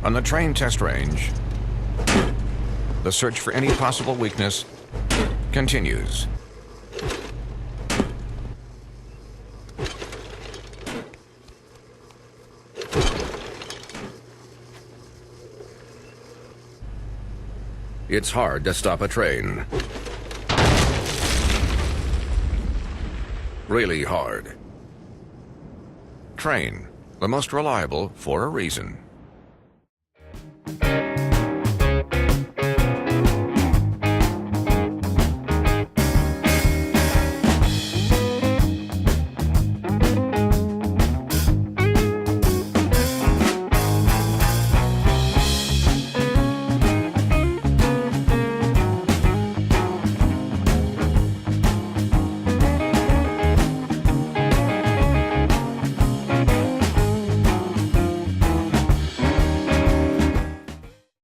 On the train test range, the search for any possible weakness continues. It's hard to stop a train. Really hard. Train, the most reliable for a reason.